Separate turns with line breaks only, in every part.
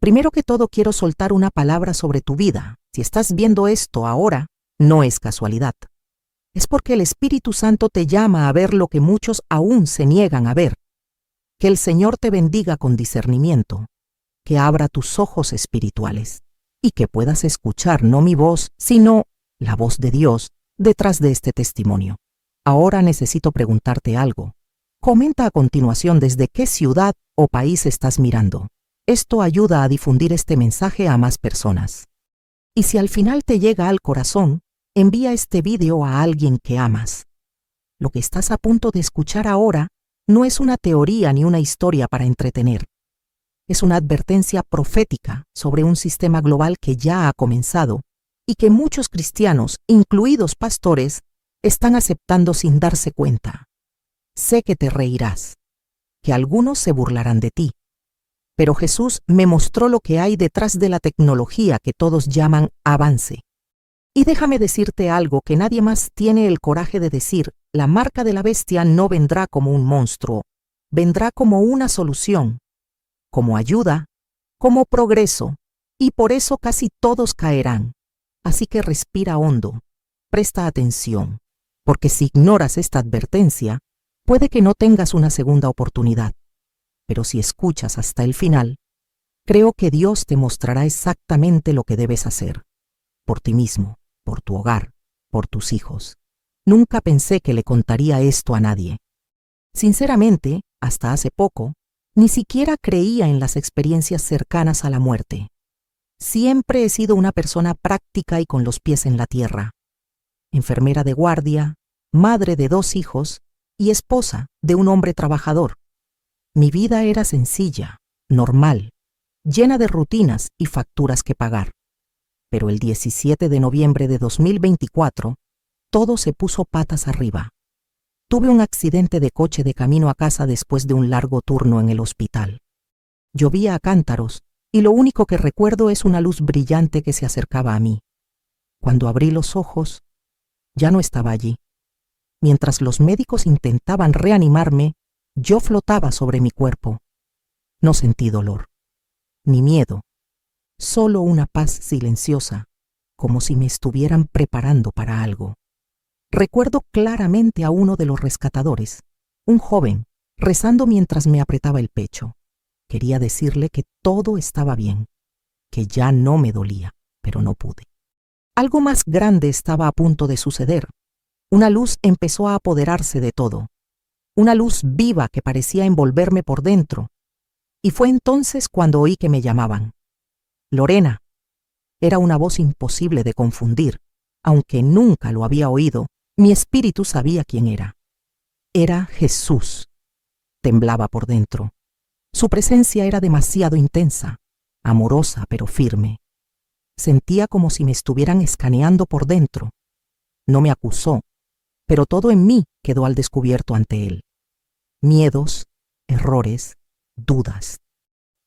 Primero que todo quiero soltar una palabra sobre tu vida. Si estás viendo esto ahora, no es casualidad. Es porque el Espíritu Santo te llama a ver lo que muchos aún se niegan a ver. Que el Señor te bendiga con discernimiento, que abra tus ojos espirituales y que puedas escuchar no mi voz, sino la voz de Dios detrás de este testimonio. Ahora necesito preguntarte algo. Comenta a continuación desde qué ciudad o país estás mirando. Esto ayuda a difundir este mensaje a más personas. Y si al final te llega al corazón, envía este video a alguien que amas. Lo que estás a punto de escuchar ahora no es una teoría ni una historia para entretener. Es una advertencia profética sobre un sistema global que ya ha comenzado y que muchos cristianos, incluidos pastores, están aceptando sin darse cuenta. Sé que te reirás, que algunos se burlarán de ti, pero Jesús me mostró lo que hay detrás de la tecnología que todos llaman avance. Y déjame decirte algo que nadie más tiene el coraje de decir: la marca de la bestia no vendrá como un monstruo, vendrá como una solución, como ayuda, como progreso, y por eso casi todos caerán. Así que respira hondo, presta atención, porque si ignoras esta advertencia, puede que no tengas una segunda oportunidad. Pero si escuchas hasta el final, creo que Dios te mostrará exactamente lo que debes hacer, por ti mismo, por tu hogar, por tus hijos. Nunca pensé que le contaría esto a nadie. Sinceramente, hasta hace poco, ni siquiera creía en las experiencias cercanas a la muerte. Siempre he sido una persona práctica y con los pies en la tierra. Enfermera de guardia, madre de 2 hijos y esposa de un hombre trabajador. Mi vida era sencilla, normal, llena de rutinas y facturas que pagar. Pero el 17 de noviembre de 2024, todo se puso patas arriba. Tuve un accidente de coche de camino a casa después de un largo turno en el hospital. Llovía a cántaros y lo único que recuerdo es una luz brillante que se acercaba a mí. Cuando abrí los ojos, ya no estaba allí. Mientras los médicos intentaban reanimarme, yo flotaba sobre mi cuerpo. No sentí dolor, ni miedo, solo una paz silenciosa, como si me estuvieran preparando para algo. Recuerdo claramente a uno de los rescatadores, un joven, rezando mientras me apretaba el pecho. Quería decirle que todo estaba bien, que ya no me dolía, pero no pude. Algo más grande estaba a punto de suceder. Una luz empezó a apoderarse de todo. Una luz viva que parecía envolverme por dentro. Y fue entonces cuando oí que me llamaban. Lorena. Era una voz imposible de confundir. Aunque nunca lo había oído, mi espíritu sabía quién era. Era Jesús. Temblaba por dentro. Su presencia era demasiado intensa, amorosa pero firme. Sentía como si me estuvieran escaneando por dentro. No me acusó, pero todo en mí quedó al descubierto ante él. Miedos, errores, dudas.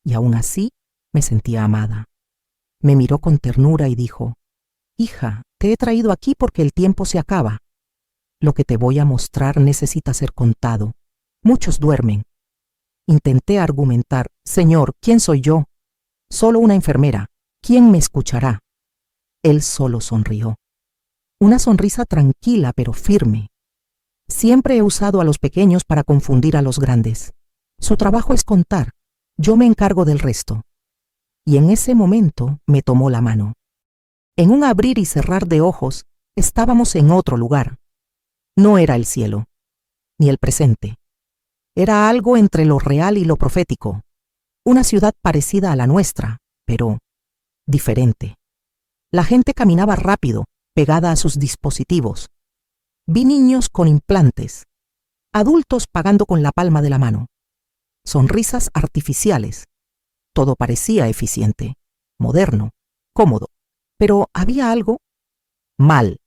Y aún así me sentía amada. Me miró con ternura y dijo: «Hija, te he traído aquí porque el tiempo se acaba. Lo que te voy a mostrar necesita ser contado. Muchos duermen». Intenté argumentar: «Señor, ¿quién soy yo? Solo una enfermera. ¿Quién me escuchará?». Él solo sonrió. Una sonrisa tranquila pero firme. Siempre he usado a los pequeños para confundir a los grandes. Su trabajo es contar. Yo me encargo del resto. Y en ese momento me tomó la mano. En un abrir y cerrar de ojos, estábamos en otro lugar. No era el cielo, ni el presente. Era algo entre lo real y lo profético. Una ciudad parecida a la nuestra, pero diferente. La gente caminaba rápido, pegada a sus dispositivos. Vi niños con implantes, adultos pagando con la palma de la mano, sonrisas artificiales. Todo parecía eficiente, moderno, cómodo, pero había algo mal.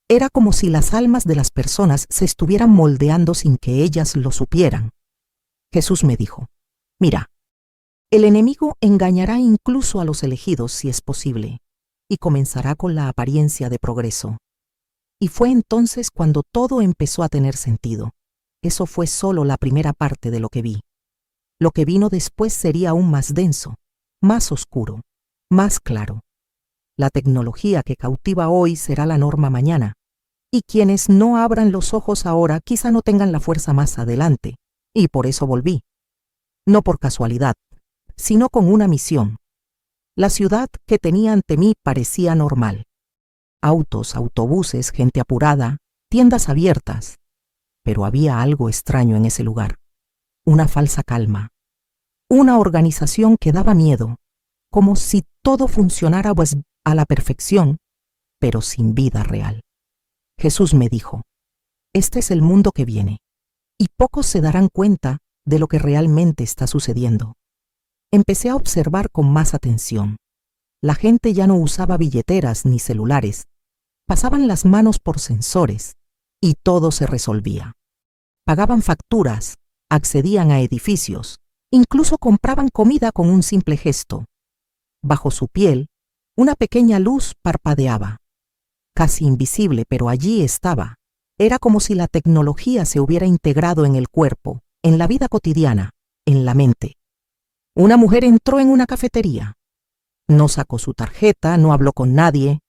Era como si las almas de las personas se estuvieran moldeando sin que ellas lo supieran. Jesús me dijo: «Mira, el enemigo engañará incluso a los elegidos si es posible, y comenzará con la apariencia de progreso». Y fue entonces cuando todo empezó a tener sentido. Eso fue solo la primera parte de lo que vi. Lo que vino después sería aún más denso. más oscuro, más claro. La tecnología que cautiva hoy será la norma mañana, y quienes no abran los ojos ahora quizá no tengan la fuerza más adelante, y por eso volví. No por casualidad, sino con una misión. La ciudad que tenía ante mí parecía normal. Autos, autobuses, gente apurada, tiendas abiertas. Pero había algo extraño en ese lugar. Una falsa calma. Una organización que daba miedo, como si todo funcionara pues a la perfección, pero sin vida real. Jesús me dijo, este es el mundo que viene, y pocos se darán cuenta de lo que realmente está sucediendo. Empecé a observar con más atención. La gente ya no usaba billeteras ni celulares, pasaban las manos por sensores, y todo se resolvía. Pagaban facturas, accedían a edificios, incluso compraban comida con un simple gesto. Bajo su piel, una pequeña luz parpadeaba. Casi invisible, pero allí estaba. Era como si la tecnología se hubiera integrado en el cuerpo, en la vida cotidiana, en la mente. Una mujer entró en una cafetería. No sacó su tarjeta, no habló con nadie.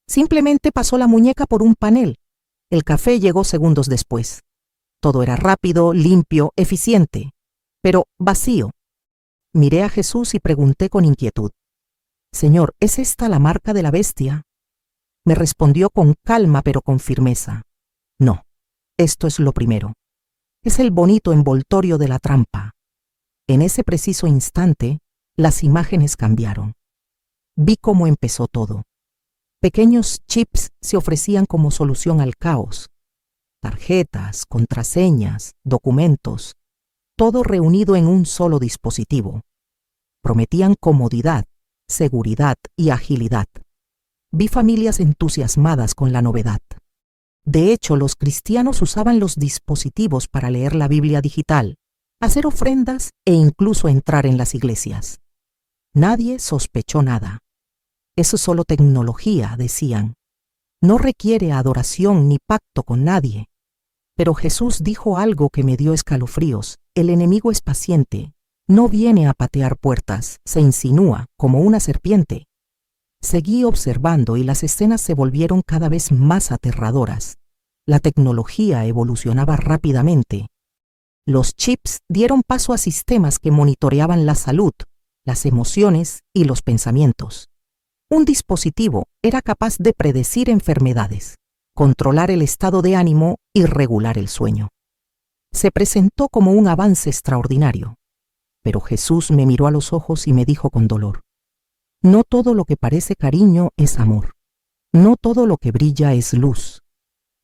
Simplemente pasó la muñeca por un panel. El café llegó segundos después. Todo era rápido, limpio, eficiente, pero vacío. Miré a Jesús y pregunté con inquietud, «Señor, ¿es esta la marca de la bestia?» Me respondió con calma pero con firmeza, «No, esto es lo primero. Es el bonito envoltorio de la trampa». En ese preciso instante, las imágenes cambiaron. Vi cómo empezó todo. Pequeños chips se ofrecían como solución al caos. Tarjetas, contraseñas, documentos, todo reunido en un solo dispositivo. Prometían comodidad, seguridad y agilidad. Vi familias entusiasmadas con la novedad. De hecho, los cristianos usaban los dispositivos para leer la Biblia digital, hacer ofrendas e incluso entrar en las iglesias. Nadie sospechó nada. Eso es solo tecnología, decían. No requiere adoración ni pacto con nadie. Pero Jesús dijo algo que me dio escalofríos. El enemigo es paciente. No viene a patear puertas, se insinúa como una serpiente. Seguí observando y las escenas se volvieron cada vez más aterradoras. La tecnología evolucionaba rápidamente. Los chips dieron paso a sistemas que monitoreaban la salud, las emociones y los pensamientos. Un dispositivo era capaz de predecir enfermedades, controlar el estado de ánimo y regular el sueño. Se presentó como un avance extraordinario, pero Jesús me miró a los ojos y me dijo con dolor, «No todo lo que parece cariño es amor. No todo lo que brilla es luz.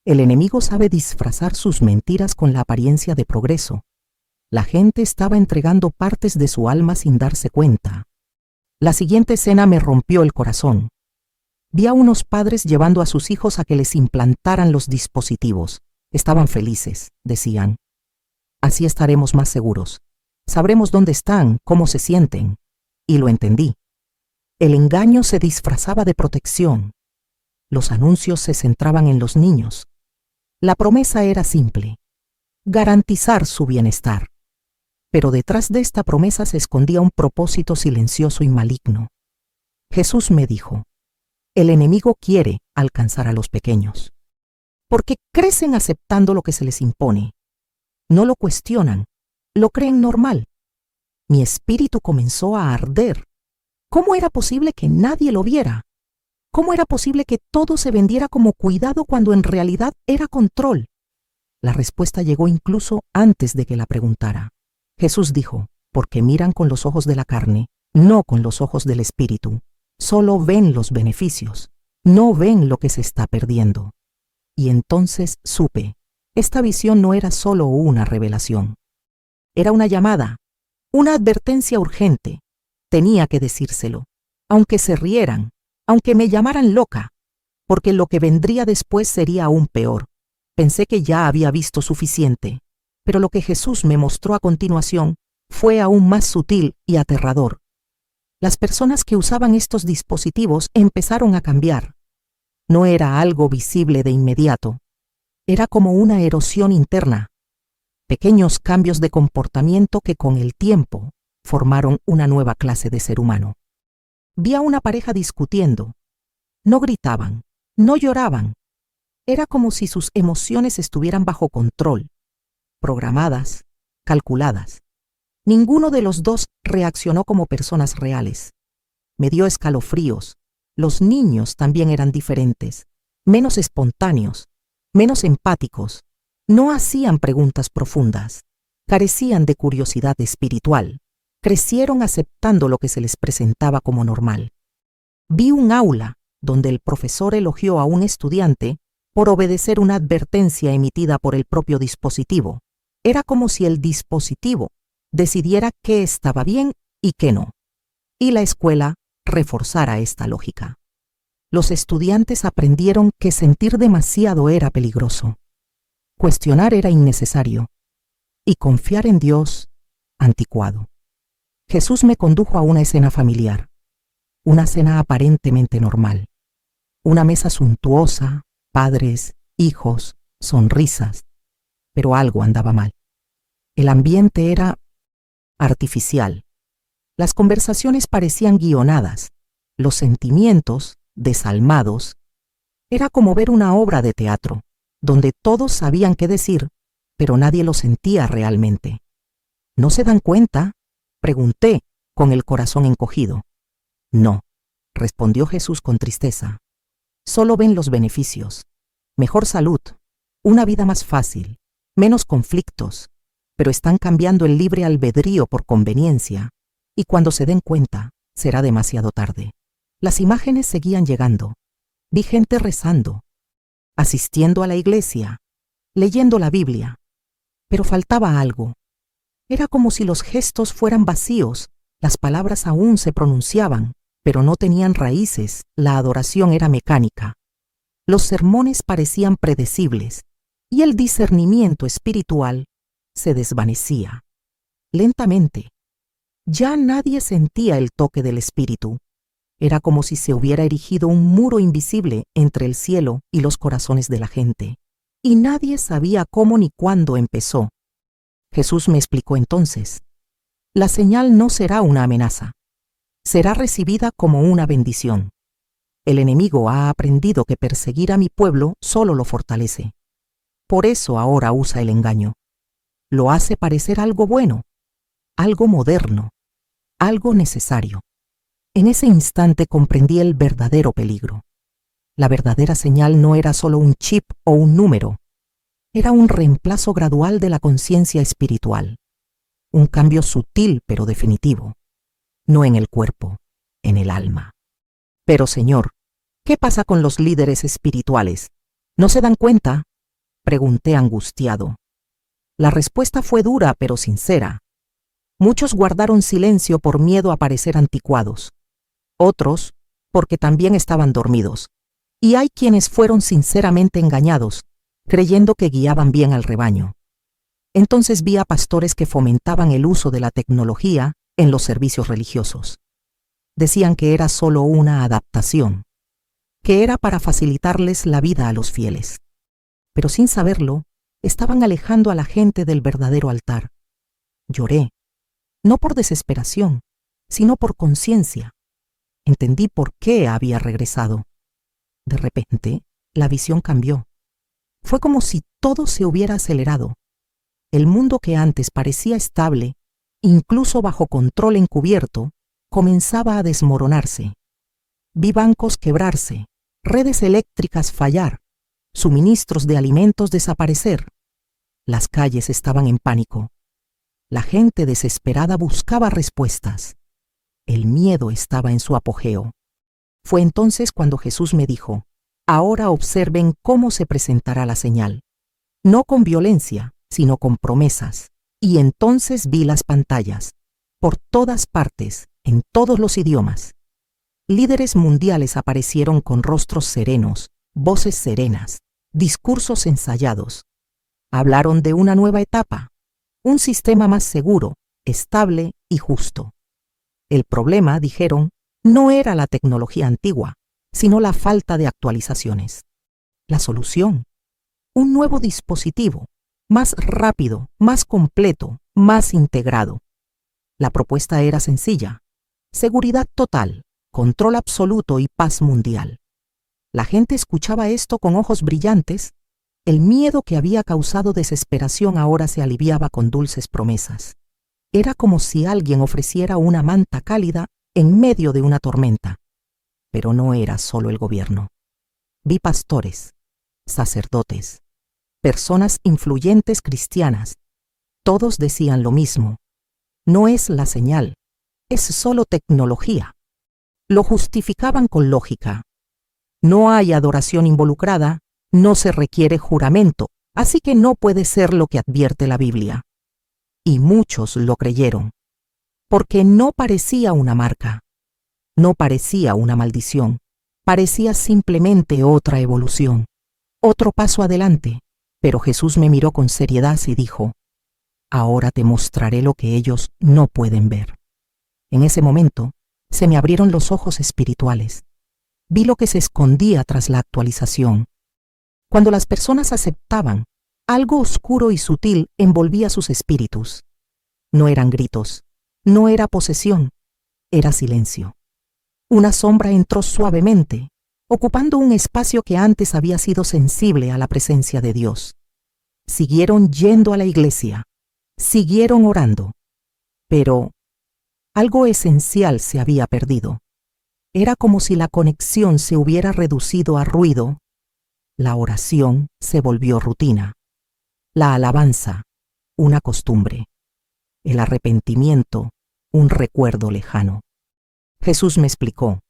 El enemigo sabe disfrazar sus mentiras con la apariencia de progreso. La gente estaba entregando partes de su alma sin darse cuenta». La siguiente escena me rompió el corazón. Vi a unos padres llevando a sus hijos a que les implantaran los dispositivos. Estaban felices, decían. Así estaremos más seguros. Sabremos dónde están, cómo se sienten. Y lo entendí. El engaño se disfrazaba de protección. Los anuncios se centraban en los niños. La promesa era simple: garantizar su bienestar. Pero detrás de esta promesa se escondía un propósito silencioso y maligno. Jesús me dijo, el enemigo quiere alcanzar a los pequeños, porque crecen aceptando lo que se les impone. No lo cuestionan, lo creen normal. Mi espíritu comenzó a arder. ¿Cómo era posible que nadie lo viera? ¿Cómo era posible que todo se vendiera como cuidado cuando en realidad era control? La respuesta llegó incluso antes de que la preguntara. Jesús dijo, porque miran con los ojos de la carne, no con los ojos del espíritu. Solo ven los beneficios, no ven lo que se está perdiendo. Y entonces supe, esta visión no era solo una revelación. Era una llamada, una advertencia urgente. Tenía que decírselo, aunque se rieran, aunque me llamaran loca, porque lo que vendría después sería aún peor. Pensé que ya había visto suficiente, pero lo que Jesús me mostró a continuación fue aún más sutil y aterrador. Las personas que usaban estos dispositivos empezaron a cambiar. No era algo visible de inmediato. Era como una erosión interna. Pequeños cambios de comportamiento que con el tiempo formaron una nueva clase de ser humano. Vi a una pareja discutiendo. No gritaban, no lloraban. Era como si sus emociones estuvieran bajo control, programadas, calculadas. Ninguno de los dos reaccionó como personas reales. Me dio escalofríos. Los niños también eran diferentes, menos espontáneos, menos empáticos. No hacían preguntas profundas. Carecían de curiosidad espiritual. Crecieron aceptando lo que se les presentaba como normal. Vi un aula donde el profesor elogió a un estudiante por obedecer una advertencia emitida por el propio dispositivo. Era como si el dispositivo decidiera qué estaba bien y qué no. Y la escuela reforzara esta lógica. Los estudiantes aprendieron que sentir demasiado era peligroso. Cuestionar era innecesario. Y confiar en Dios, anticuado. Jesús me condujo a una escena familiar. Una cena aparentemente normal. Una mesa suntuosa, padres, hijos, sonrisas. Pero algo andaba mal. El ambiente era artificial. Las conversaciones parecían guionadas, los sentimientos desalmados. Era como ver una obra de teatro, donde todos sabían qué decir, pero nadie lo sentía realmente. ¿No se dan cuenta?, pregunté, con el corazón encogido. No, respondió Jesús con tristeza. Solo ven los beneficios. Mejor salud, una vida más fácil, menos conflictos, pero están cambiando el libre albedrío por conveniencia, y cuando se den cuenta, será demasiado tarde. Las imágenes seguían llegando. Vi gente rezando, asistiendo a la iglesia, leyendo la Biblia, pero faltaba algo. Era como si los gestos fueran vacíos, las palabras aún se pronunciaban, pero no tenían raíces, la adoración era mecánica. Los sermones parecían predecibles, y el discernimiento espiritual se desvanecía. Lentamente. Ya nadie sentía el toque del Espíritu. Era como si se hubiera erigido un muro invisible entre el cielo y los corazones de la gente, y nadie sabía cómo ni cuándo empezó. Jesús me explicó entonces: la señal no será una amenaza, será recibida como una bendición. El enemigo ha aprendido que perseguir a mi pueblo solo lo fortalece. Por eso ahora usa el engaño. Lo hace parecer algo bueno, algo moderno, algo necesario. En ese instante comprendí el verdadero peligro. La verdadera señal no era solo un chip o un número. Era un reemplazo gradual de la conciencia espiritual. Un cambio sutil pero definitivo. No en el cuerpo, en el alma. Pero, Señor, ¿qué pasa con los líderes espirituales? ¿No se dan cuenta?, pregunté angustiado. La respuesta fue dura pero sincera. Muchos guardaron silencio por miedo a parecer anticuados. Otros, porque también estaban dormidos. Y hay quienes fueron sinceramente engañados, creyendo que guiaban bien al rebaño. Entonces vi a pastores que fomentaban el uso de la tecnología en los servicios religiosos. Decían que era solo una adaptación, que era para facilitarles la vida a los fieles. Pero sin saberlo, estaban alejando a la gente del verdadero altar. Lloré, no por desesperación, sino por conciencia. Entendí por qué había regresado. De repente, la visión cambió. Fue como si todo se hubiera acelerado. El mundo que antes parecía estable, incluso bajo control encubierto, comenzaba a desmoronarse. Vi bancos quebrarse, redes eléctricas fallar, suministros de alimentos desaparecer. Las calles estaban en pánico. La gente desesperada buscaba respuestas. El miedo estaba en su apogeo. Fue entonces cuando Jesús me dijo: ahora observen cómo se presentará la señal. No con violencia, sino con promesas. Y entonces vi las pantallas, por todas partes, en todos los idiomas. Líderes mundiales aparecieron con rostros serenos, voces serenas, discursos ensayados. Hablaron de una nueva etapa, un sistema más seguro, estable y justo. El problema, dijeron, no era la tecnología antigua, sino la falta de actualizaciones. La solución: un nuevo dispositivo, más rápido, más completo, más integrado. La propuesta era sencilla: seguridad total, control absoluto y paz mundial. La gente escuchaba esto con ojos brillantes. El miedo que había causado desesperación ahora se aliviaba con dulces promesas. Era como si alguien ofreciera una manta cálida en medio de una tormenta. Pero no era solo el gobierno. Vi pastores, sacerdotes, personas influyentes cristianas. Todos decían lo mismo. No es la señal, es solo tecnología. Lo justificaban con lógica. No hay adoración involucrada, no se requiere juramento, así que no puede ser lo que advierte la Biblia. Y muchos lo creyeron, porque no parecía una marca, no parecía una maldición, parecía simplemente otra evolución, otro paso adelante. Pero Jesús me miró con seriedad y dijo: ahora te mostraré lo que ellos no pueden ver. En ese momento, se me abrieron los ojos espirituales. Vi lo que se escondía tras la actualización. Cuando las personas aceptaban, algo oscuro y sutil envolvía sus espíritus. No eran gritos, no era posesión, era silencio. Una sombra entró suavemente, ocupando un espacio que antes había sido sensible a la presencia de Dios. Siguieron yendo a la iglesia, siguieron orando, pero algo esencial se había perdido. Era como si la conexión se hubiera reducido a ruido. La oración se volvió rutina. La alabanza, una costumbre. El arrepentimiento, un recuerdo lejano. Jesús me explicó: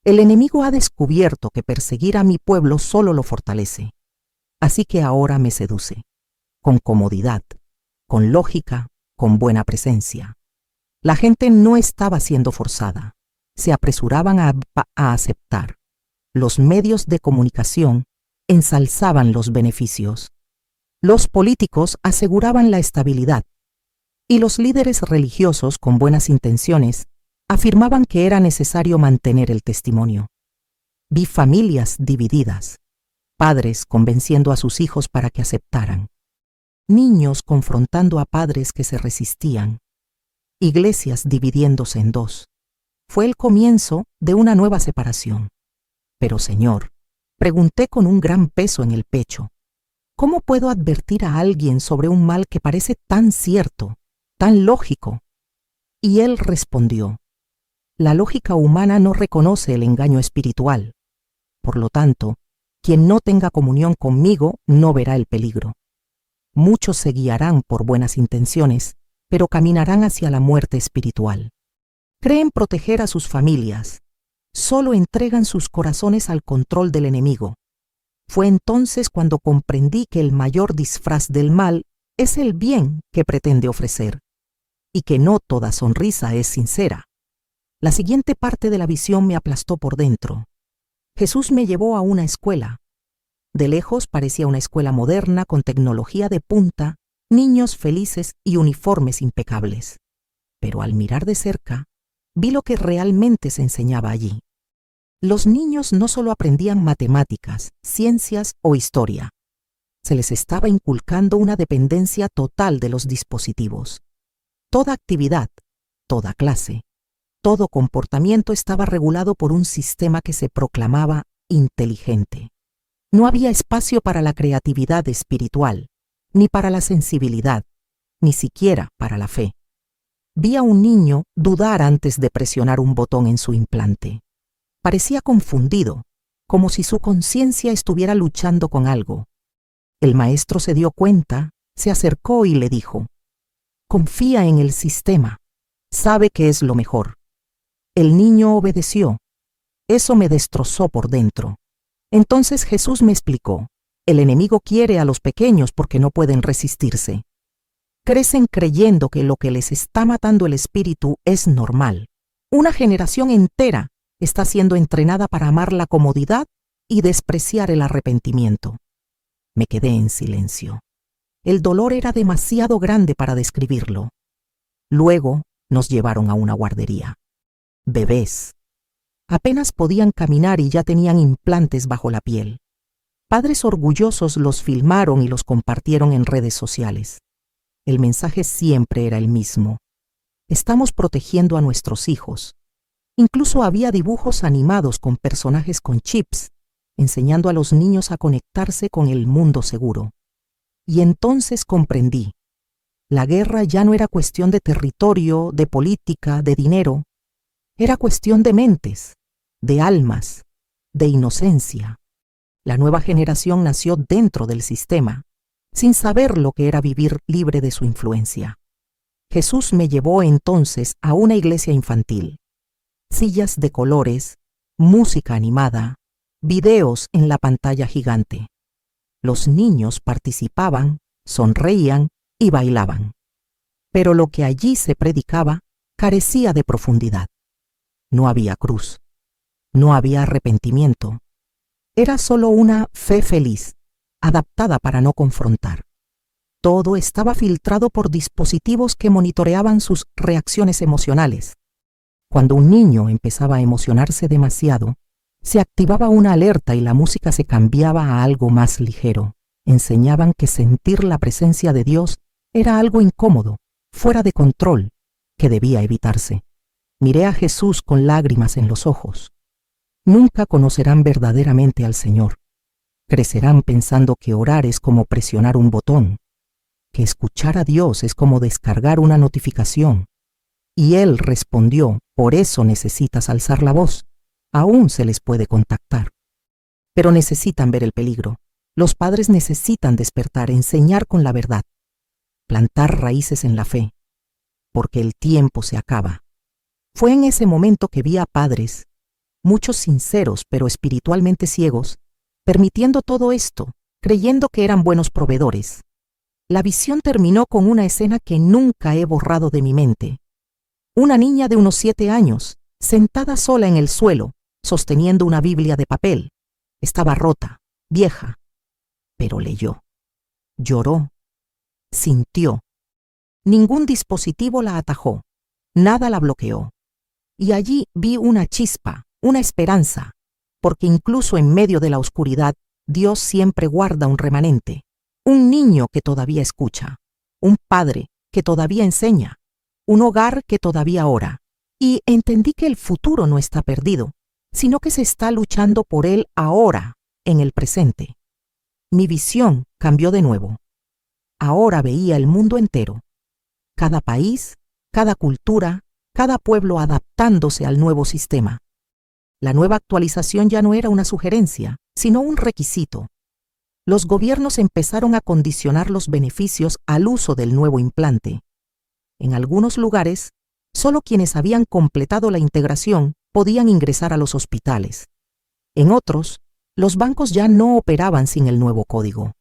el enemigo ha descubierto que perseguir a mi pueblo solo lo fortalece. Así que ahora me seduce, con comodidad, con lógica, con buena presencia. La gente no estaba siendo forzada. Se apresuraban a aceptar. Los medios de comunicación ensalzaban los beneficios. Los políticos aseguraban la estabilidad. Y los líderes religiosos con buenas intenciones afirmaban que era necesario mantener el testimonio. Vi familias divididas, padres convenciendo a sus hijos para que aceptaran, niños confrontando a padres que se resistían, iglesias dividiéndose en dos. Fue el comienzo de una nueva separación. Pero, Señor, pregunté con un gran peso en el pecho, ¿cómo puedo advertir a alguien sobre un mal que parece tan cierto, tan lógico? Y Él respondió: la lógica humana no reconoce el engaño espiritual. Por lo tanto, quien no tenga comunión conmigo no verá el peligro. Muchos se guiarán por buenas intenciones, pero caminarán hacia la muerte espiritual. Creen proteger a sus familias. Solo entregan sus corazones al control del enemigo. Fue entonces cuando comprendí que el mayor disfraz del mal es el bien que pretende ofrecer, y que no toda sonrisa es sincera. La siguiente parte de la visión me aplastó por dentro. Jesús me llevó a una escuela. De lejos parecía una escuela moderna con tecnología de punta, niños felices y uniformes impecables. Pero al mirar de cerca, vi lo que realmente se enseñaba allí. Los niños no solo aprendían matemáticas, ciencias o historia. Se les estaba inculcando una dependencia total de los dispositivos. Toda actividad, toda clase, todo comportamiento estaba regulado por un sistema que se proclamaba inteligente. No había espacio para la creatividad espiritual, ni para la sensibilidad, ni siquiera para la fe. Vi a un niño dudar antes de presionar un botón en su implante. Parecía confundido, como si su conciencia estuviera luchando con algo. El maestro se dio cuenta, se acercó y le dijo: confía en el sistema, sabe que es lo mejor. El niño obedeció. Eso me destrozó por dentro. Entonces Jesús me explicó: el enemigo quiere a los pequeños porque no pueden resistirse. Crecen creyendo que lo que les está matando el espíritu es normal. Una generación entera está siendo entrenada para amar la comodidad y despreciar el arrepentimiento. Me quedé en silencio. El dolor era demasiado grande para describirlo. Luego nos llevaron a una guardería. Bebés. Apenas podían caminar y ya tenían implantes bajo la piel. Padres orgullosos los filmaron y los compartieron en redes sociales. El mensaje siempre era el mismo: estamos protegiendo a nuestros hijos. Incluso había dibujos animados con personajes con chips, enseñando a los niños a conectarse con el mundo seguro. Y entonces comprendí. La guerra ya no era cuestión de territorio, de política, de dinero. Era cuestión de mentes, de almas, de inocencia. La nueva generación nació dentro del sistema, sin saber lo que era vivir libre de su influencia. Jesús me llevó entonces a una iglesia infantil. Sillas de colores, música animada, videos en la pantalla gigante. Los niños participaban, sonreían y bailaban. Pero lo que allí se predicaba carecía de profundidad. No había cruz, no había arrepentimiento. Era solo una fe feliz, adaptada para no confrontar. Todo estaba filtrado por dispositivos que monitoreaban sus reacciones emocionales. Cuando un niño empezaba a emocionarse demasiado, se activaba una alerta y la música se cambiaba a algo más ligero. Enseñaban que sentir la presencia de Dios era algo incómodo, fuera de control, que debía evitarse. Miré a Jesús con lágrimas en los ojos. Nunca conocerán verdaderamente al Señor. Crecerán pensando que orar es como presionar un botón, que escuchar a Dios es como descargar una notificación. Y Él respondió, por eso necesitas alzar la voz. Aún se les puede contactar. Pero necesitan ver el peligro. Los padres necesitan despertar, enseñar con la verdad, plantar raíces en la fe, porque el tiempo se acaba. Fue en ese momento que vi a padres, muchos sinceros pero espiritualmente ciegos, permitiendo todo esto, creyendo que eran buenos proveedores. La visión terminó con una escena que nunca he borrado de mi mente. Una niña de unos 7 años, sentada sola en el suelo, sosteniendo una Biblia de papel. Estaba rota, vieja, pero leyó. Lloró, sintió. Ningún dispositivo la atajó, nada la bloqueó. Y allí vi una chispa, una esperanza, porque incluso en medio de la oscuridad, Dios siempre guarda un remanente, un niño que todavía escucha, un padre que todavía enseña, un hogar que todavía ora. Y entendí que el futuro no está perdido, sino que se está luchando por él ahora, en el presente. Mi visión cambió de nuevo. Ahora veía el mundo entero, cada país, cada cultura, cada pueblo adaptándose al nuevo sistema. La nueva actualización ya no era una sugerencia, sino un requisito. Los gobiernos empezaron a condicionar los beneficios al uso del nuevo implante. En algunos lugares, solo quienes habían completado la integración podían ingresar a los hospitales. En otros, los bancos ya no operaban sin el nuevo código.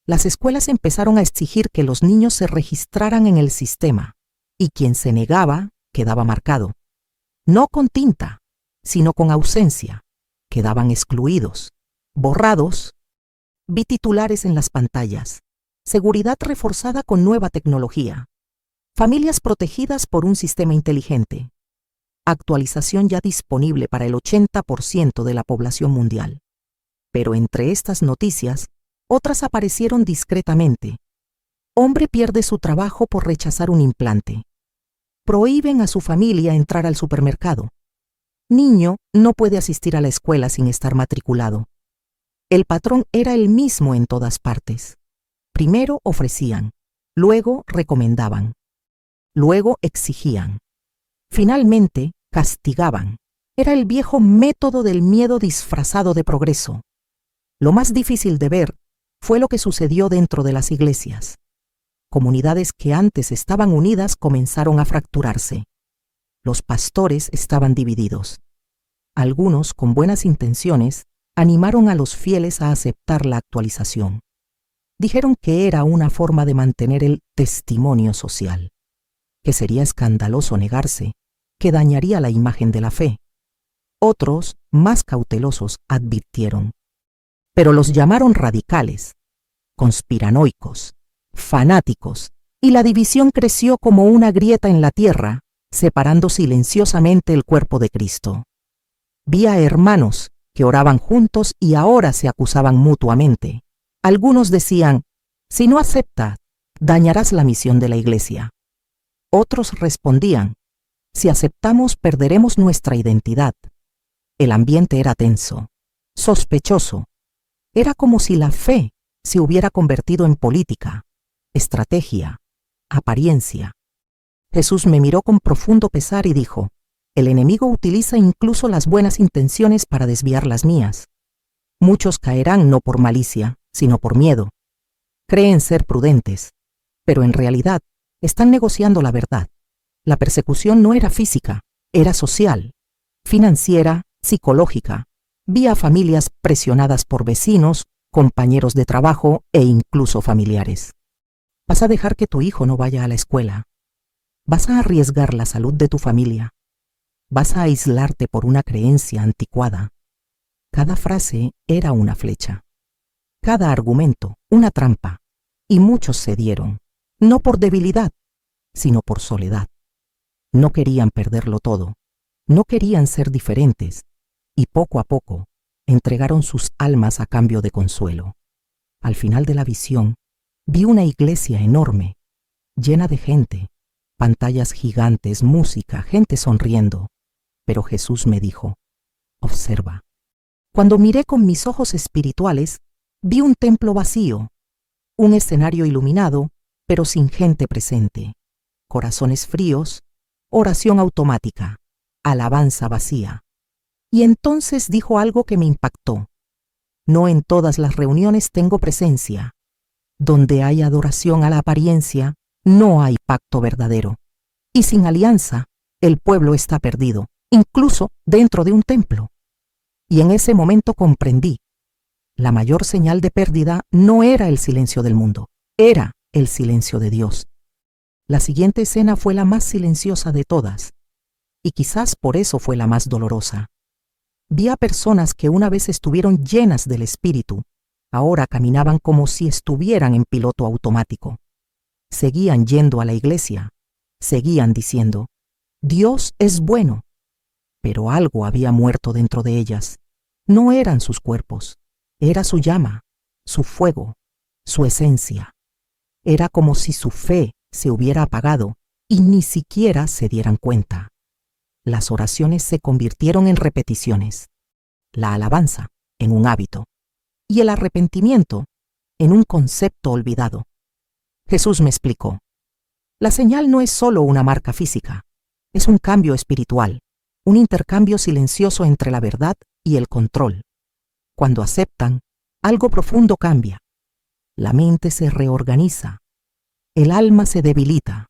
Las escuelas empezaron a exigir que los niños se registraran en el sistema, y quien se negaba quedaba marcado. No con tinta, sino con ausencia. Quedaban excluidos, borrados. Vi titulares en las pantallas. Seguridad reforzada con nueva tecnología. Familias protegidas por un sistema inteligente. Actualización ya disponible para el 80% de la población mundial. Pero entre estas noticias, otras aparecieron discretamente. Hombre pierde su trabajo por rechazar un implante. Prohíben a su familia entrar al supermercado. Niño no puede asistir a la escuela sin estar matriculado. El patrón era el mismo en todas partes. Primero ofrecían, luego recomendaban, luego exigían. Finalmente, castigaban. Era el viejo método del miedo disfrazado de progreso. Lo más difícil de ver fue lo que sucedió dentro de las iglesias. Comunidades que antes estaban unidas comenzaron a fracturarse. Los pastores estaban divididos. Algunos, con buenas intenciones, animaron a los fieles a aceptar la actualización. Dijeron que era una forma de mantener el testimonio social, que sería escandaloso negarse, que dañaría la imagen de la fe. Otros, más cautelosos, advirtieron. Pero los llamaron radicales, conspiranoicos, fanáticos, y la división creció como una grieta en la tierra, separando silenciosamente el cuerpo de Cristo. Vi a hermanos que oraban juntos y ahora se acusaban mutuamente. Algunos decían, si no aceptas, dañarás la misión de la iglesia. Otros respondían, Si aceptamos, perderemos nuestra identidad. El ambiente era tenso, sospechoso. Era como si la fe se hubiera convertido en política, estrategia, apariencia. Jesús me miró con profundo pesar y dijo: el enemigo utiliza incluso las buenas intenciones para desviar las mías. Muchos caerán no por malicia, sino por miedo. Creen ser prudentes, pero en realidad están negociando la verdad. La persecución no era física, era social, financiera, psicológica. Vi a familias presionadas por vecinos, compañeros de trabajo e incluso familiares. Vas a dejar que tu hijo no vaya a la escuela. Vas a arriesgar la salud de tu familia. Vas a aislarte por una creencia anticuada. Cada frase era una flecha. Cada argumento, una trampa. Y muchos cedieron, no por debilidad, sino por soledad. No querían perderlo todo. No querían ser diferentes. Y poco a poco entregaron sus almas a cambio de consuelo. Al final de la visión, vi una iglesia enorme, llena de gente, pantallas gigantes, música, gente sonriendo. Pero Jesús me dijo: observa. Cuando miré con mis ojos espirituales, vi un templo vacío, un escenario iluminado, pero sin gente presente, corazones fríos, oración automática, alabanza vacía. Y entonces dijo algo que me impactó: no en todas las reuniones tengo presencia. Donde hay adoración a la apariencia, no hay pacto verdadero. Y sin alianza, el pueblo está perdido, incluso dentro de un templo. Y en ese momento comprendí: la mayor señal de pérdida no era el silencio del mundo, era el silencio de Dios. La siguiente escena fue la más silenciosa de todas, y quizás por eso fue la más dolorosa. Vi a personas que una vez estuvieron llenas del Espíritu, ahora caminaban como si estuvieran en piloto automático. Seguían yendo a la iglesia, seguían diciendo: Dios es bueno. Pero algo había muerto dentro de ellas. No eran sus cuerpos, era su llama, su fuego, su esencia. Era como si su fe se hubiera apagado y ni siquiera se dieran cuenta. Las oraciones se convirtieron en repeticiones, la alabanza en un hábito y el arrepentimiento en un concepto olvidado. Jesús me explicó: la señal no es solo una marca física, es un cambio espiritual, un intercambio silencioso entre la verdad y el control. Cuando aceptan, algo profundo cambia. La mente se reorganiza, el alma se debilita,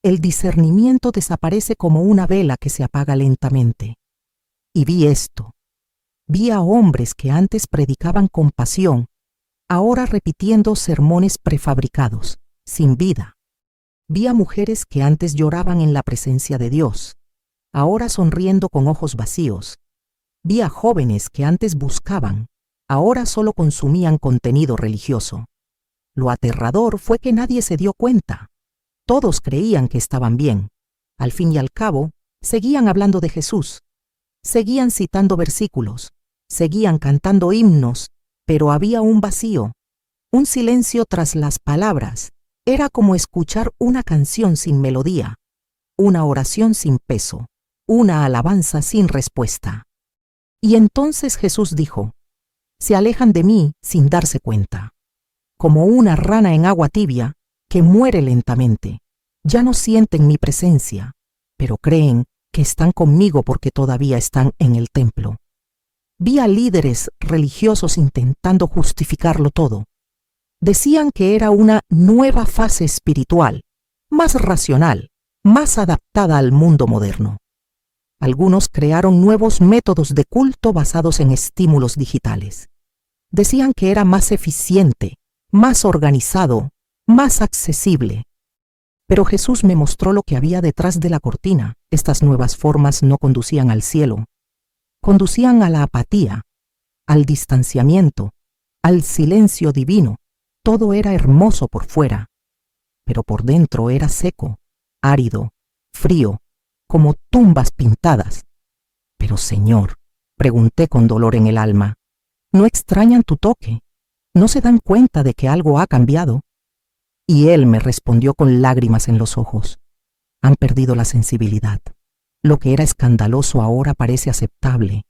el discernimiento desaparece como una vela que se apaga lentamente. Y vi esto. Vi a hombres que antes predicaban con pasión, ahora repitiendo sermones prefabricados, sin vida. Vi a mujeres que antes lloraban en la presencia de Dios, ahora sonriendo con ojos vacíos. Vi a jóvenes que antes buscaban, ahora solo consumían contenido religioso. Lo aterrador fue que nadie se dio cuenta. Todos creían que estaban bien. Al fin y al cabo, seguían hablando de Jesús. Seguían citando versículos. Seguían cantando himnos, pero había un vacío, un silencio tras las palabras. Era como escuchar una canción sin melodía, una oración sin peso, una alabanza sin respuesta. Y entonces Jesús dijo: se alejan de mí sin darse cuenta, como una rana en agua tibia que muere lentamente. Ya no sienten mi presencia, pero creen que están conmigo porque todavía están en el templo. Vi a líderes religiosos intentando justificarlo todo. Decían que era una nueva fase espiritual, más racional, más adaptada al mundo moderno. Algunos crearon nuevos métodos de culto basados en estímulos digitales. Decían que era más eficiente, más organizado, más accesible. Pero Jesús me mostró lo que había detrás de la cortina. Estas nuevas formas no conducían al cielo. Conducían a la apatía, al distanciamiento, al silencio divino. Todo era hermoso por fuera, pero por dentro era seco, árido, frío, como tumbas pintadas. Pero Señor, pregunté con dolor en el alma, ¿no extrañan tu toque? ¿No se dan cuenta de que algo ha cambiado? Y Él me respondió con lágrimas en los ojos: han perdido la sensibilidad. Lo que era escandaloso ahora parece aceptable.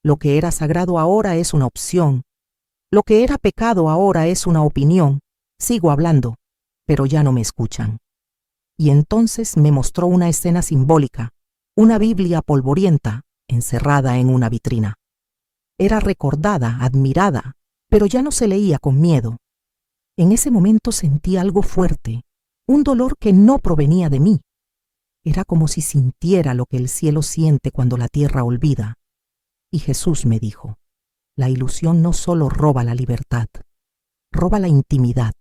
Lo que era sagrado ahora es una opción. Lo que era pecado ahora es una opinión. Sigo hablando, pero ya no me escuchan. Y entonces me mostró una escena simbólica, una Biblia polvorienta, encerrada en una vitrina. Era recordada, admirada, pero ya no se leía con miedo. En ese momento sentí algo fuerte, un dolor que no provenía de mí. Era como si sintiera lo que el cielo siente cuando la tierra olvida. Y Jesús me dijo, la ilusión no solo roba la libertad, roba la intimidad.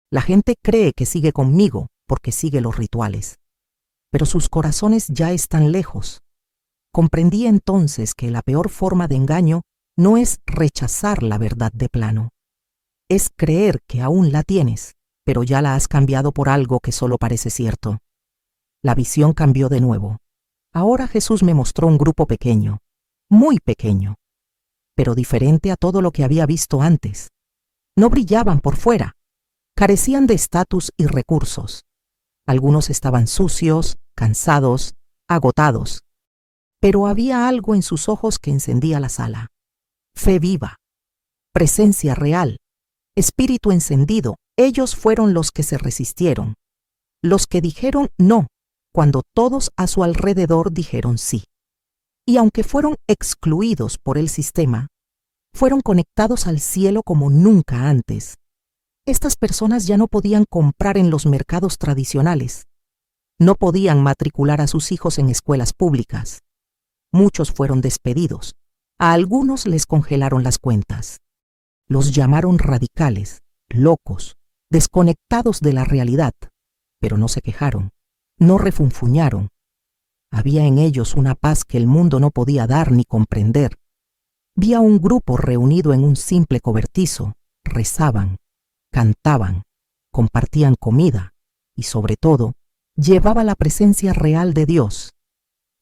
La gente cree que sigue conmigo porque sigue los rituales, pero sus corazones ya están lejos. Comprendí entonces que la peor forma de engaño no es rechazar la verdad de plano. Es creer que aún la tienes, pero ya la has cambiado por algo que solo parece cierto. La visión cambió de nuevo. Ahora Jesús me mostró un grupo pequeño, muy pequeño, pero diferente a todo lo que había visto antes. No brillaban por fuera, carecían de estatus y recursos. Algunos estaban sucios, cansados, agotados. Pero había algo en sus ojos que encendía la sala. Fe viva, presencia real, espíritu encendido. Ellos fueron los que se resistieron, los que dijeron no, cuando todos a su alrededor dijeron sí. Y aunque fueron excluidos por el sistema, fueron conectados al cielo como nunca antes. Estas personas ya no podían comprar en los mercados tradicionales. No podían matricular a sus hijos en escuelas públicas. Muchos fueron despedidos. A algunos les congelaron las cuentas. Los llamaron radicales, locos, desconectados de la realidad, pero no se quejaron, no refunfuñaron. Había en ellos una paz que el mundo no podía dar ni comprender. Vi a un grupo reunido en un simple cobertizo, rezaban, cantaban, compartían comida y, sobre todo, llevaba la presencia real de Dios.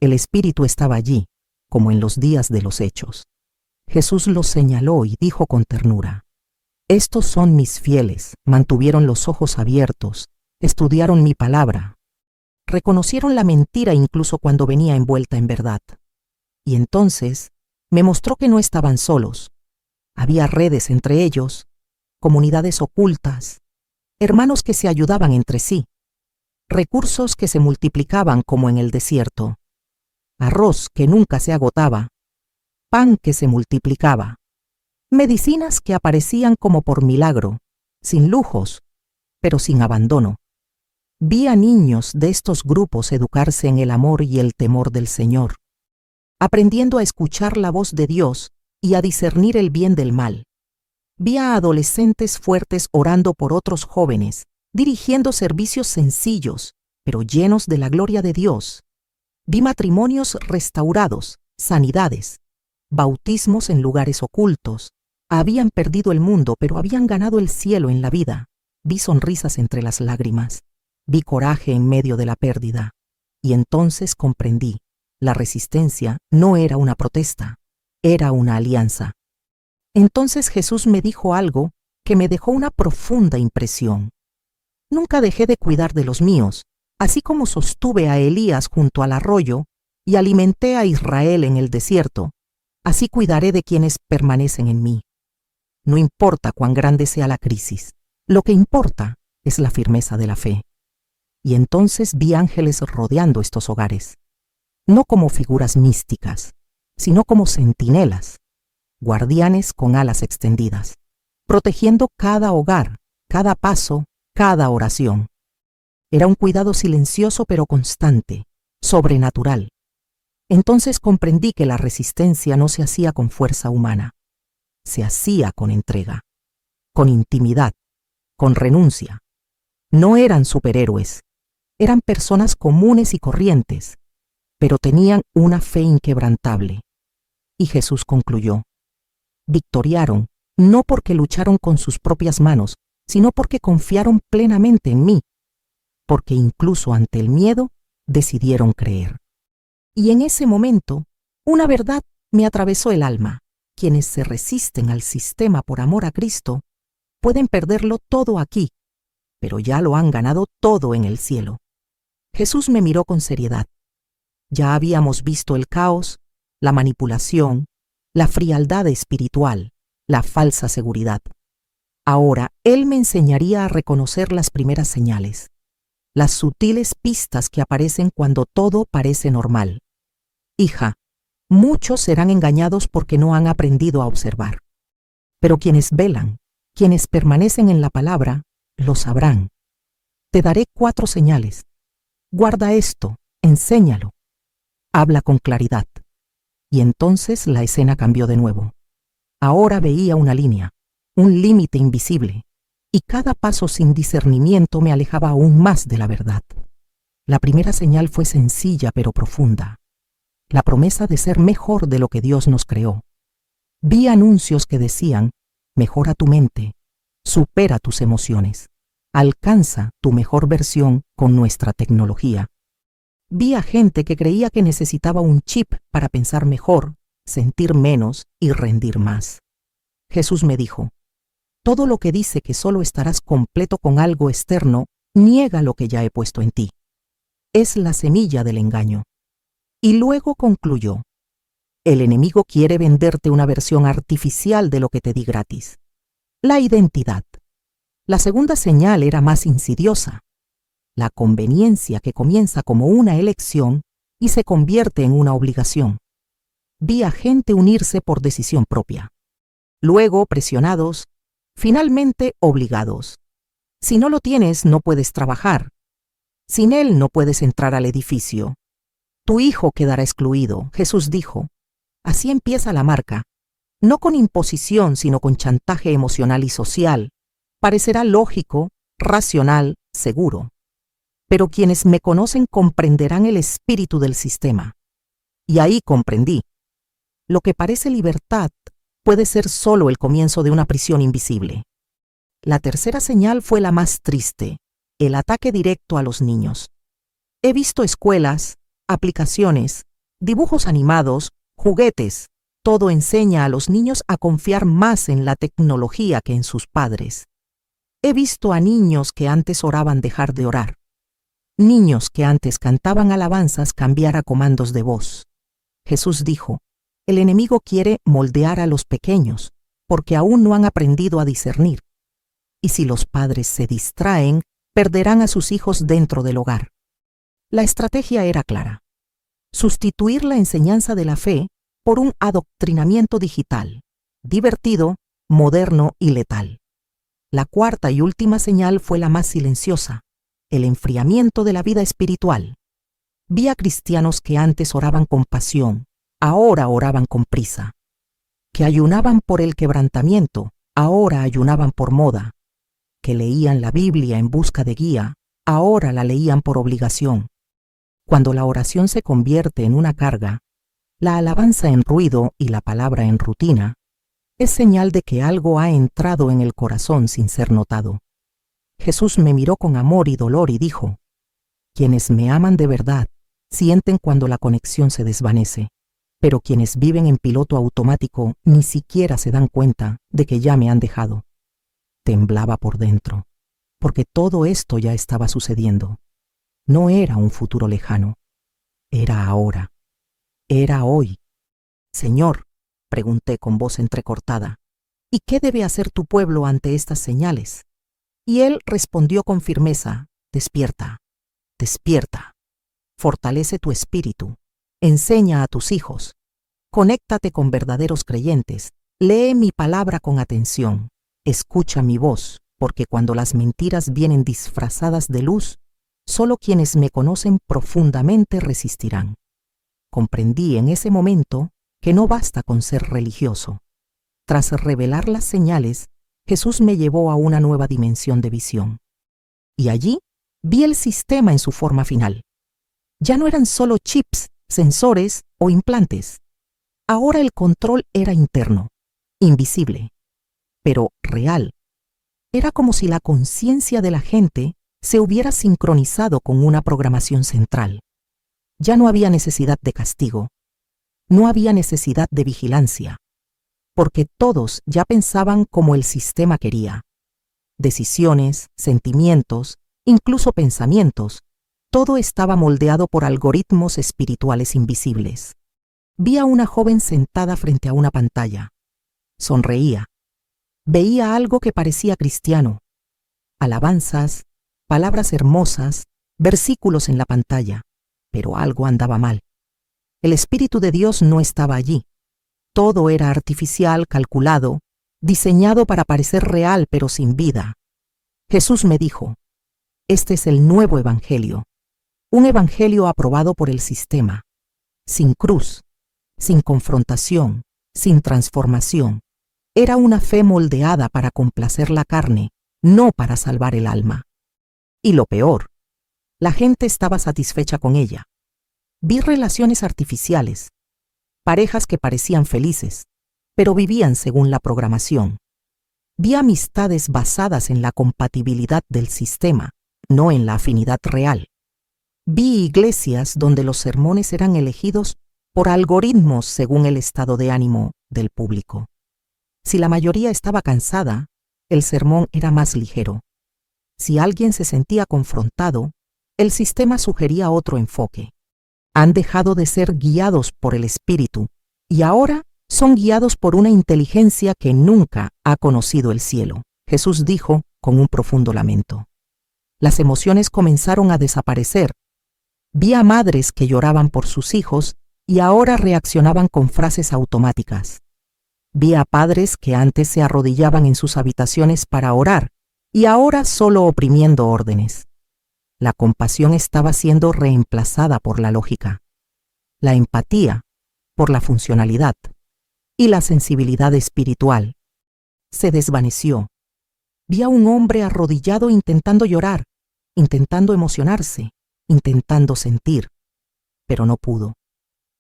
El Espíritu estaba allí, como en los días de los Hechos. Jesús los señaló y dijo con ternura, «Estos son mis fieles, mantuvieron los ojos abiertos, estudiaron mi palabra, reconocieron la mentira incluso cuando venía envuelta en verdad». Y entonces me mostró que no estaban solos. Había redes entre ellos, comunidades ocultas, hermanos que se ayudaban entre sí, recursos que se multiplicaban como en el desierto, arroz que nunca se agotaba, pan que se multiplicaba, medicinas que aparecían como por milagro, sin lujos, pero sin abandono. Vi a niños de estos grupos educarse en el amor y el temor del Señor, aprendiendo a escuchar la voz de Dios y a discernir el bien del mal. Vi a adolescentes fuertes orando por otros jóvenes, dirigiendo servicios sencillos, pero llenos de la gloria de Dios. Vi matrimonios restaurados, sanidades, bautismos en lugares ocultos. Habían perdido el mundo, pero habían ganado el cielo en la vida. Vi sonrisas entre las lágrimas. Vi coraje en medio de la pérdida. Y entonces comprendí, la resistencia no era una protesta, era una alianza. Entonces Jesús me dijo algo que me dejó una profunda impresión. Nunca dejé de cuidar de los míos, así como sostuve a Elías junto al arroyo y alimenté a Israel en el desierto, así cuidaré de quienes permanecen en mí. No importa cuán grande sea la crisis, lo que importa es la firmeza de la fe. Y entonces vi ángeles rodeando estos hogares, no como figuras místicas, sino como centinelas, guardianes con alas extendidas, protegiendo cada hogar, cada paso, cada oración. Era un cuidado silencioso pero constante, sobrenatural. Entonces comprendí que la resistencia no se hacía con fuerza humana, se hacía con entrega, con intimidad, con renuncia. No eran superhéroes, eran personas comunes y corrientes, pero tenían una fe inquebrantable. Y Jesús concluyó, victoriaron no porque lucharon con sus propias manos, sino porque confiaron plenamente en mí, porque incluso ante el miedo decidieron creer. Y en ese momento, una verdad me atravesó el alma. Quienes se resisten al sistema por amor a Cristo pueden perderlo todo aquí, pero ya lo han ganado todo en el cielo. Jesús me miró con seriedad. Ya habíamos visto el caos, la manipulación, la frialdad espiritual, la falsa seguridad. Ahora Él me enseñaría a reconocer las primeras señales, las sutiles pistas que aparecen cuando todo parece normal. Hija, muchos serán engañados porque no han aprendido a observar. Pero quienes velan, quienes permanecen en la palabra, lo sabrán. Te daré 4 señales. Guarda esto, enséñalo. Habla con claridad. Y entonces la escena cambió de nuevo. Ahora veía una línea, un límite invisible, y cada paso sin discernimiento me alejaba aún más de la verdad. La primera señal fue sencilla pero profunda. La promesa de ser mejor de lo que Dios nos creó. Vi anuncios que decían, mejora tu mente, supera tus emociones, alcanza tu mejor versión con nuestra tecnología. Vi a gente que creía que necesitaba un chip para pensar mejor, sentir menos y rendir más. Jesús me dijo, todo lo que dice que solo estarás completo con algo externo, niega lo que ya he puesto en ti. Es la semilla del engaño. Y luego concluyó, el enemigo quiere venderte una versión artificial de lo que te di gratis. La identidad. La segunda señal era más insidiosa. La conveniencia que comienza como una elección y se convierte en una obligación. Vi a gente unirse por decisión propia. Luego presionados, finalmente obligados. Si no lo tienes, no puedes trabajar. Sin él no puedes entrar al edificio. Tu hijo quedará excluido, Jesús dijo. Así empieza la marca, no con imposición, sino con chantaje emocional y social. Parecerá lógico, racional, seguro. Pero quienes me conocen comprenderán el espíritu del sistema. Y ahí comprendí. Lo que parece libertad puede ser solo el comienzo de una prisión invisible. La tercera señal fue la más triste, el ataque directo a los niños. He visto escuelas, aplicaciones, dibujos animados, juguetes. Todo enseña a los niños a confiar más en la tecnología que en sus padres. He visto a niños que antes oraban dejar de orar. Niños que antes cantaban alabanzas cambiar a comandos de voz. Jesús dijo, el enemigo quiere moldear a los pequeños, porque aún no han aprendido a discernir. Y si los padres se distraen, perderán a sus hijos dentro del hogar. La estrategia era clara. Sustituir la enseñanza de la fe por un adoctrinamiento digital, divertido, moderno y letal. La cuarta y última señal fue la más silenciosa, el enfriamiento de la vida espiritual. Vi a cristianos que antes oraban con pasión, ahora oraban con prisa. Que ayunaban por el quebrantamiento, ahora ayunaban por moda. Que leían la Biblia en busca de guía, ahora la leían por obligación. Cuando la oración se convierte en una carga, la alabanza en ruido y la palabra en rutina, es señal de que algo ha entrado en el corazón sin ser notado. Jesús me miró con amor y dolor y dijo, quienes me aman de verdad sienten cuando la conexión se desvanece, pero quienes viven en piloto automático ni siquiera se dan cuenta de que ya me han dejado. Temblaba por dentro, porque todo esto ya estaba sucediendo. No era un futuro lejano, era ahora, era hoy. Señor, pregunté con voz entrecortada, ¿y qué debe hacer tu pueblo ante estas señales? Y él respondió con firmeza, despierta, despierta, fortalece tu espíritu, enseña a tus hijos, conéctate con verdaderos creyentes, lee mi palabra con atención, escucha mi voz, porque cuando las mentiras vienen disfrazadas de luz, solo quienes me conocen profundamente resistirán. Comprendí en ese momento que no basta con ser religioso. Tras revelar las señales, Jesús me llevó a una nueva dimensión de visión. Y allí vi el sistema en su forma final. Ya no eran solo chips, sensores o implantes. Ahora el control era interno, invisible, pero real. Era como si la conciencia de la gente se hubiera sincronizado con una programación central. Ya no había necesidad de castigo, no había necesidad de vigilancia, porque todos ya pensaban como el sistema quería. Decisiones, sentimientos, incluso pensamientos, todo estaba moldeado por algoritmos espirituales invisibles. Vi a una joven sentada frente a una pantalla. Sonreía. Veía algo que parecía cristiano. Alabanzas, palabras hermosas, versículos en la pantalla. Pero algo andaba mal. El Espíritu de Dios no estaba allí. Todo era artificial, calculado, diseñado para parecer real pero sin vida. Jesús me dijo, este es el nuevo evangelio, un evangelio aprobado por el sistema, sin cruz, sin confrontación, sin transformación. Era una fe moldeada para complacer la carne, no para salvar el alma. Y lo peor, la gente estaba satisfecha con ella. Vi relaciones artificiales, parejas que parecían felices, pero vivían según la programación. Vi amistades basadas en la compatibilidad del sistema, no en la afinidad real. Vi iglesias donde los sermones eran elegidos por algoritmos según el estado de ánimo del público. Si la mayoría estaba cansada, el sermón era más ligero. Si alguien se sentía confrontado, el sistema sugería otro enfoque. Han dejado de ser guiados por el Espíritu y ahora son guiados por una inteligencia que nunca ha conocido el cielo. Jesús dijo con un profundo lamento. Las emociones comenzaron a desaparecer. Vi a madres que lloraban por sus hijos y ahora reaccionaban con frases automáticas. Vi a padres que antes se arrodillaban en sus habitaciones para orar y ahora solo oprimiendo órdenes. La compasión estaba siendo reemplazada por la lógica, la empatía por la funcionalidad y la sensibilidad espiritual se desvaneció. Vi a un hombre arrodillado intentando llorar, intentando emocionarse, intentando sentir, pero no pudo.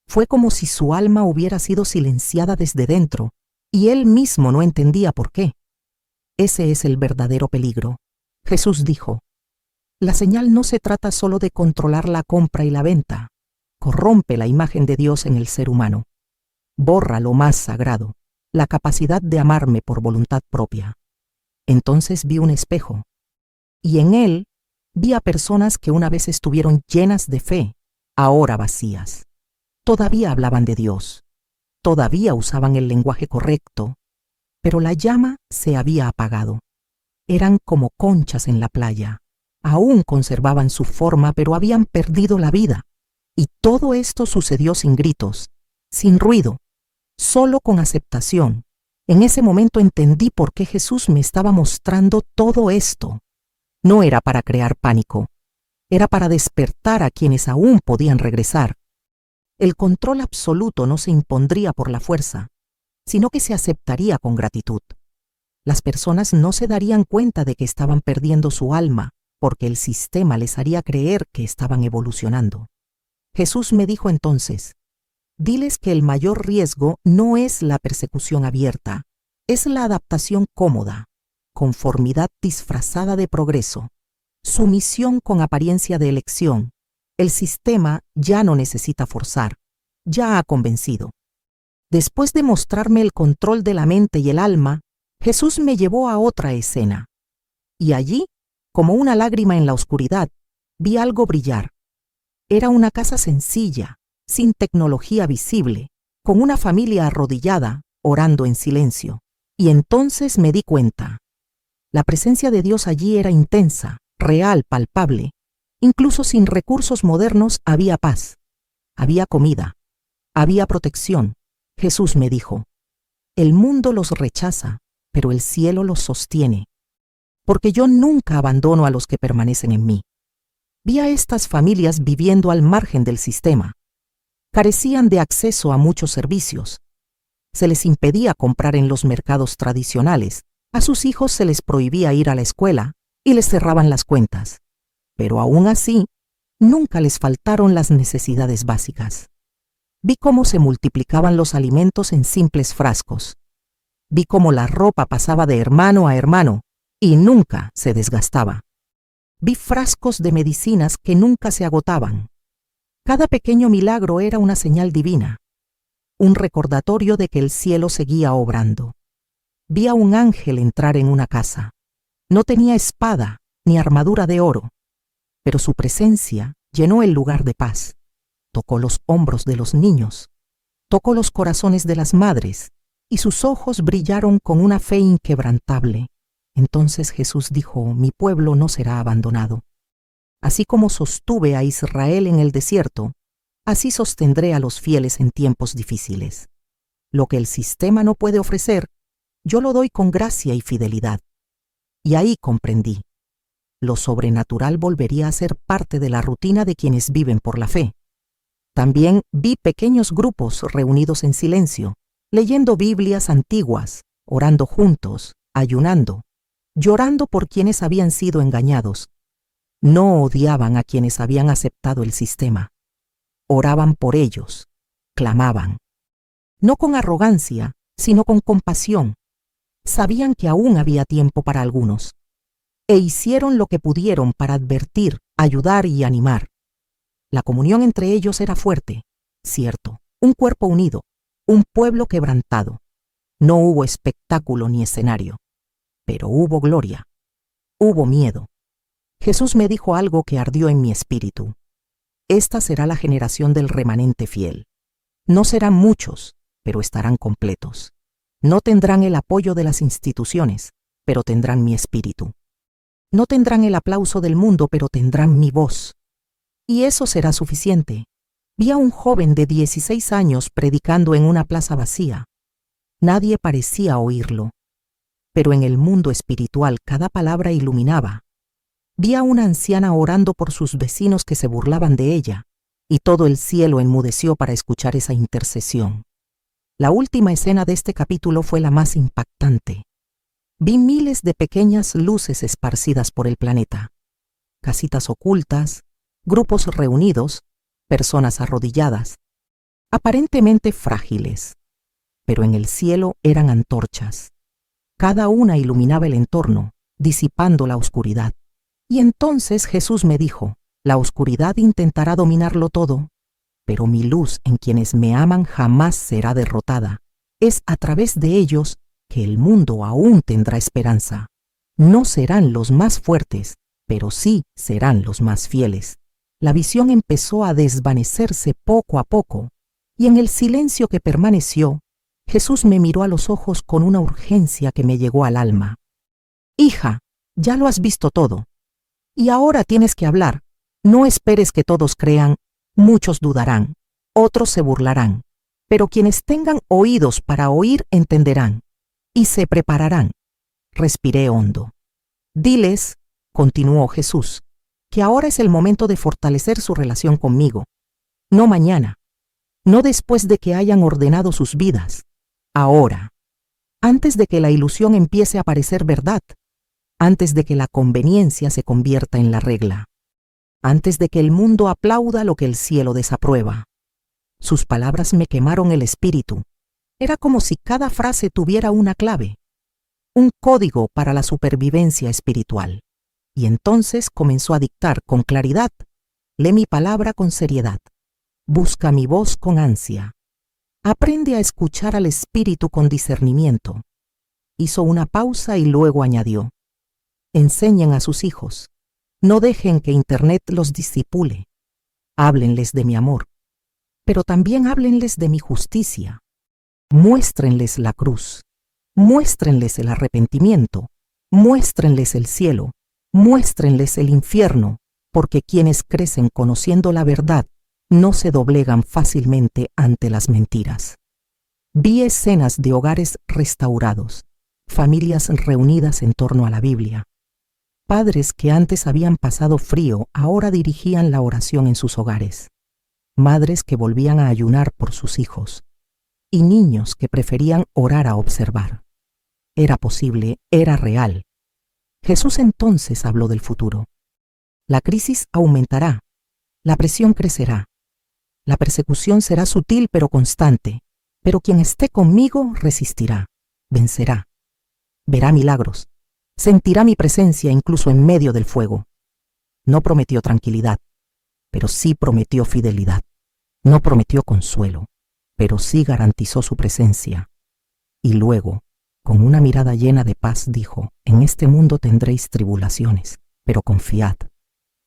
Fue como si su alma hubiera sido silenciada desde dentro y él mismo no entendía por qué. Ese es el verdadero peligro. Jesús dijo, la señal no se trata solo de controlar la compra y la venta. Corrompe la imagen de Dios en el ser humano. Borra lo más sagrado, la capacidad de amarme por voluntad propia. Entonces vi un espejo, y en él vi a personas que una vez estuvieron llenas de fe, ahora vacías. Todavía hablaban de Dios, todavía usaban el lenguaje correcto, pero la llama se había apagado. Eran como conchas en la playa. Aún conservaban su forma, pero habían perdido la vida. Y todo esto sucedió sin gritos, sin ruido, solo con aceptación. En ese momento entendí por qué Jesús me estaba mostrando todo esto. No era para crear pánico, era para despertar a quienes aún podían regresar. El control absoluto no se impondría por la fuerza, sino que se aceptaría con gratitud. Las personas no se darían cuenta de que estaban perdiendo su alma, porque el sistema les haría creer que estaban evolucionando. Jesús me dijo entonces, diles que el mayor riesgo no es la persecución abierta, es la adaptación cómoda, conformidad disfrazada de progreso, sumisión con apariencia de elección. El sistema ya no necesita forzar, ya ha convencido. Después de mostrarme el control de la mente y el alma, Jesús me llevó a otra escena. Y allí, como una lágrima en la oscuridad, vi algo brillar. Era una casa sencilla, sin tecnología visible, con una familia arrodillada, orando en silencio. Y entonces me di cuenta. La presencia de Dios allí era intensa, real, palpable. Incluso sin recursos modernos había paz, había comida, había protección. Jesús me dijo, el mundo los rechaza, pero el cielo los sostiene, porque yo nunca abandono a los que permanecen en mí. Vi a estas familias viviendo al margen del sistema. Carecían de acceso a muchos servicios. Se les impedía comprar en los mercados tradicionales, a sus hijos se les prohibía ir a la escuela y les cerraban las cuentas. Pero aún así, nunca les faltaron las necesidades básicas. Vi cómo se multiplicaban los alimentos en simples frascos. Vi cómo la ropa pasaba de hermano a hermano y nunca se desgastaba. Vi frascos de medicinas que nunca se agotaban. Cada pequeño milagro era una señal divina, un recordatorio de que el cielo seguía obrando. Vi a un ángel entrar en una casa. No tenía espada ni armadura de oro, pero su presencia llenó el lugar de paz, tocó los hombros de los niños, tocó los corazones de las madres, y sus ojos brillaron con una fe inquebrantable. Entonces Jesús dijo: mi pueblo no será abandonado. Así como sostuve a Israel en el desierto, así sostendré a los fieles en tiempos difíciles. Lo que el sistema no puede ofrecer, yo lo doy con gracia y fidelidad. Y ahí comprendí: lo sobrenatural volvería a ser parte de la rutina de quienes viven por la fe. También vi pequeños grupos reunidos en silencio, leyendo Biblias antiguas, orando juntos, ayunando, llorando por quienes habían sido engañados. No odiaban a quienes habían aceptado el sistema. Oraban por ellos, clamaban. No con arrogancia, sino con compasión. Sabían que aún había tiempo para algunos, e hicieron lo que pudieron para advertir, ayudar y animar. La comunión entre ellos era fuerte, cierto, un cuerpo unido, un pueblo quebrantado. No hubo espectáculo ni escenario, pero hubo gloria, hubo miedo. Jesús me dijo algo que ardió en mi espíritu: esta será la generación del remanente fiel. No serán muchos, pero estarán completos. No tendrán el apoyo de las instituciones, pero tendrán mi espíritu. No tendrán el aplauso del mundo, pero tendrán mi voz. Y eso será suficiente. Vi a un joven de 16 años predicando en una plaza vacía. Nadie parecía oírlo, pero en el mundo espiritual cada palabra iluminaba. Vi a una anciana orando por sus vecinos que se burlaban de ella, y todo el cielo enmudeció para escuchar esa intercesión. La última escena de este capítulo fue la más impactante. Vi miles de pequeñas luces esparcidas por el planeta, casitas ocultas, grupos reunidos, personas arrodilladas, aparentemente frágiles, pero en el cielo eran antorchas. Cada una iluminaba el entorno, disipando la oscuridad. Y entonces Jesús me dijo: la oscuridad intentará dominarlo todo, pero mi luz en quienes me aman jamás será derrotada. Es a través de ellos que el mundo aún tendrá esperanza. No serán los más fuertes, pero sí serán los más fieles. La visión empezó a desvanecerse poco a poco, y en el silencio que permaneció, Jesús me miró a los ojos con una urgencia que me llegó al alma. Hija, ya lo has visto todo. Y ahora tienes que hablar. No esperes que todos crean. Muchos dudarán, otros se burlarán, pero quienes tengan oídos para oír entenderán, y se prepararán. Respiré hondo. Diles, continuó Jesús, que ahora es el momento de fortalecer su relación conmigo. No mañana, no después de que hayan ordenado sus vidas. Ahora, antes de que la ilusión empiece a parecer verdad, antes de que la conveniencia se convierta en la regla, antes de que el mundo aplauda lo que el cielo desaprueba. Sus palabras me quemaron el espíritu. Era como si cada frase tuviera una clave, un código para la supervivencia espiritual. Y entonces comenzó a dictar con claridad: lee mi palabra con seriedad, busca mi voz con ansia, aprende a escuchar al espíritu con discernimiento. Hizo una pausa y luego añadió: enseñen a sus hijos. No dejen que Internet los disipule. Háblenles de mi amor, pero también háblenles de mi justicia. Muéstrenles la cruz, muéstrenles el arrepentimiento, muéstrenles el cielo, muéstrenles el infierno, porque quienes crecen conociendo la verdad no se doblegan fácilmente ante las mentiras. Vi escenas de hogares restaurados, familias reunidas en torno a la Biblia. Padres que antes habían pasado frío ahora dirigían la oración en sus hogares. Madres que volvían a ayunar por sus hijos. Y niños que preferían orar a observar. Era posible, era real. Jesús entonces habló del futuro. La crisis aumentará. La presión crecerá. La persecución será sutil pero constante. Pero quien esté conmigo resistirá, vencerá. Verá milagros. Sentirá mi presencia incluso en medio del fuego. No prometió tranquilidad, pero sí prometió fidelidad. No prometió consuelo, pero sí garantizó su presencia. Y luego, con una mirada llena de paz, dijo: en este mundo tendréis tribulaciones, pero confiad.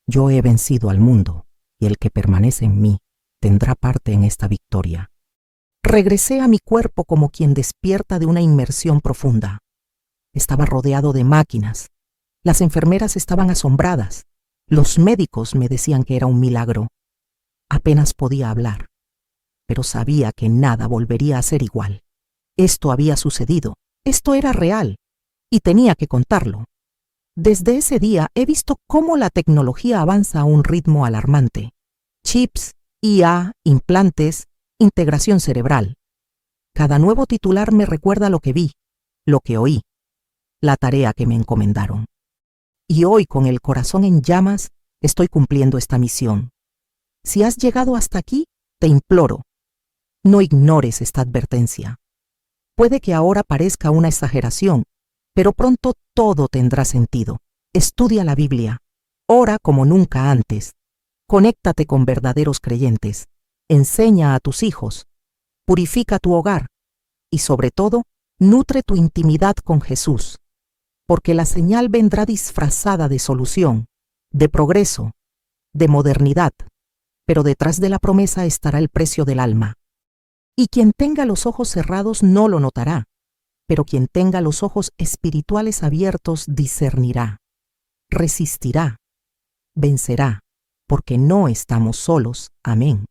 Yo he vencido al mundo. y el que permanece en mí tendrá parte en esta victoria. Regresé a mi cuerpo como quien despierta de una inmersión profunda. Estaba rodeado de máquinas. Las enfermeras estaban asombradas. Los médicos me decían que era un milagro. Apenas podía hablar, pero sabía que nada volvería a ser igual. Esto había sucedido, esto era real, y tenía que contarlo. Desde ese día he visto cómo la tecnología avanza a un ritmo alarmante. Chips, IA, implantes, integración cerebral. Cada nuevo titular me recuerda lo que vi, lo que oí, la tarea que me encomendaron. Y hoy, con el corazón en llamas, estoy cumpliendo esta misión. Si has llegado hasta aquí, te imploro, no ignores esta advertencia. Puede que ahora parezca una exageración, pero pronto todo tendrá sentido. Estudia la Biblia, ora como nunca antes, conéctate con verdaderos creyentes, enseña a tus hijos, purifica tu hogar y sobre todo, nutre tu intimidad con Jesús, porque la señal vendrá disfrazada de solución, de progreso, de modernidad, pero detrás de la promesa estará el precio del alma. Y quien tenga los ojos cerrados no lo notará, pero quien tenga los ojos espirituales abiertos discernirá, resistirá, vencerá, porque no estamos solos. Amén.